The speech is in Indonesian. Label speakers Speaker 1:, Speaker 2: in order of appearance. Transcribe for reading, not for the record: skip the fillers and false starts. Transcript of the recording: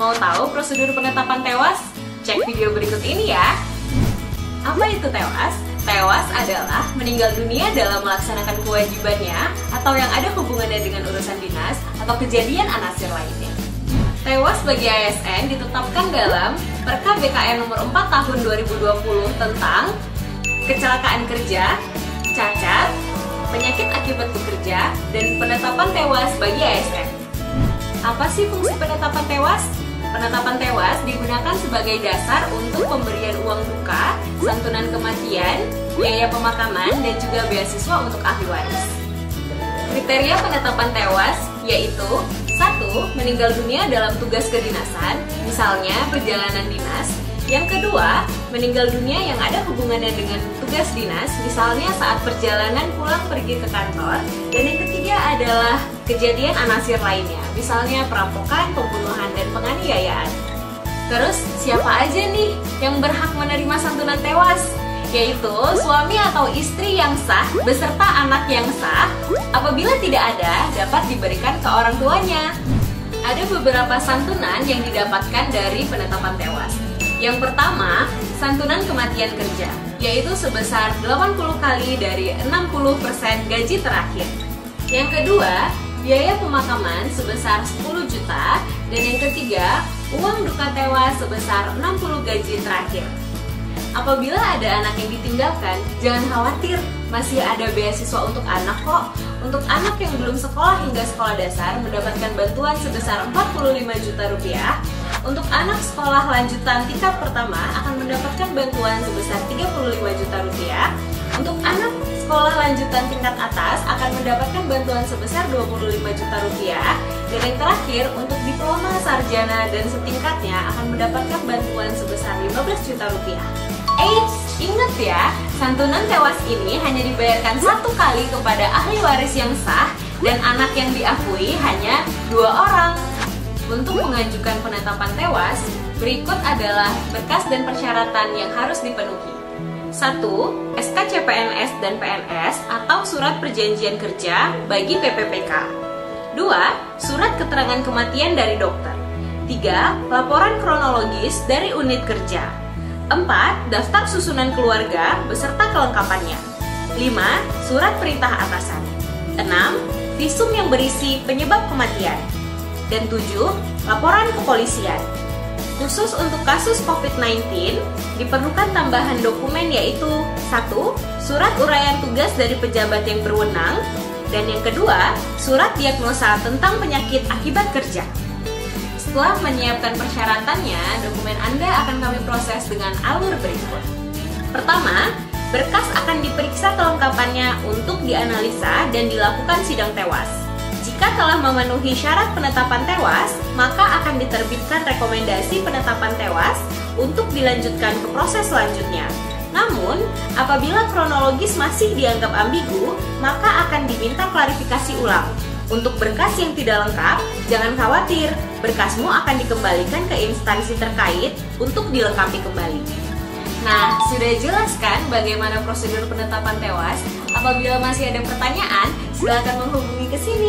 Speaker 1: Mau tahu prosedur penetapan tewas? Cek video berikut ini ya. Apa itu tewas? Tewas adalah meninggal dunia dalam melaksanakan kewajibannya atau yang ada hubungannya dengan urusan dinas atau kejadian anasir lainnya. Tewas bagi ASN ditetapkan dalam Perka BKN nomor 4 tahun 2020 tentang kecelakaan kerja, cacat, penyakit akibat bekerja, dan penetapan tewas bagi ASN. Apa sih fungsi penetapan tewas? Penetapan tewas digunakan sebagai dasar untuk pemberian uang duka, santunan kematian, biaya pemakaman, dan juga beasiswa untuk ahli waris. Kriteria penetapan tewas yaitu 1. Meninggal dunia dalam tugas kedinasan, misalnya perjalanan dinas. Yang kedua, meninggal dunia yang ada hubungannya dengan tugas dinas, misalnya saat perjalanan pulang pergi ke kantor. Dan yang ketiga adalah kejadian anasir lainnya, misalnya perampokan, pembunuhan, dan penganiayaan. Terus, siapa aja nih yang berhak menerima santunan tewas? Yaitu suami atau istri yang sah beserta anak yang sah. Apabila tidak ada, dapat diberikan ke orang tuanya. Ada beberapa santunan yang didapatkan dari penetapan tewas. Yang pertama, santunan kematian kerja, yaitu sebesar 80 kali dari 60% gaji terakhir. Yang kedua, biaya pemakaman sebesar 10 juta. Dan yang ketiga, uang duka tewas sebesar 60 gaji terakhir. Apabila ada anak yang ditinggalkan, jangan khawatir, masih ada beasiswa untuk anak kok. Untuk anak yang belum sekolah hingga sekolah dasar mendapatkan bantuan sebesar 45 juta rupiah. Untuk anak sekolah lanjutan tingkat pertama akan mendapatkan bantuan sebesar 35 juta rupiah. Untuk anak sekolah lanjutan tingkat atas akan mendapatkan bantuan sebesar 25 juta rupiah. Dan yang terakhir, untuk diploma, sarjana, dan setingkatnya akan mendapatkan bantuan sebesar 15 juta rupiah. Eits, ingat ya, santunan tewas ini hanya dibayarkan satu kali kepada ahli waris yang sah dan anak yang diakui hanya 2 orang. Untuk mengajukan penetapan tewas, berikut adalah berkas dan persyaratan yang harus dipenuhi. 1. SK CPNS dan PNS atau surat perjanjian kerja bagi PPPK. 2. Surat keterangan kematian dari dokter. 3. Laporan kronologis dari unit kerja. 4. Daftar susunan keluarga beserta kelengkapannya. 5. Surat perintah atasan. 6. Visum yang berisi penyebab kematian. Dan 7. Laporan kepolisian. Khusus untuk kasus COVID-19, diperlukan tambahan dokumen yaitu 1. Surat uraian tugas dari pejabat yang berwenang. Dan yang kedua, surat diagnosa tentang penyakit akibat kerja. Setelah menyiapkan persyaratannya, dokumen Anda akan kami proses dengan alur berikut. Pertama, berkas akan diperiksa kelengkapannya untuk dianalisa dan dilakukan sidang tewas. Jika telah memenuhi syarat penetapan tewas, maka akan diterbitkan rekomendasi penetapan tewas untuk dilanjutkan ke proses selanjutnya. Namun, apabila kronologis masih dianggap ambigu, maka akan diminta klarifikasi ulang. Untuk berkas yang tidak lengkap, jangan khawatir, berkasmu akan dikembalikan ke instansi terkait untuk dilengkapi kembali. Nah, sudah jelas kan bagaimana prosedur penetapan tewas? Apabila masih ada pertanyaan, silakan menghubungi ke sini.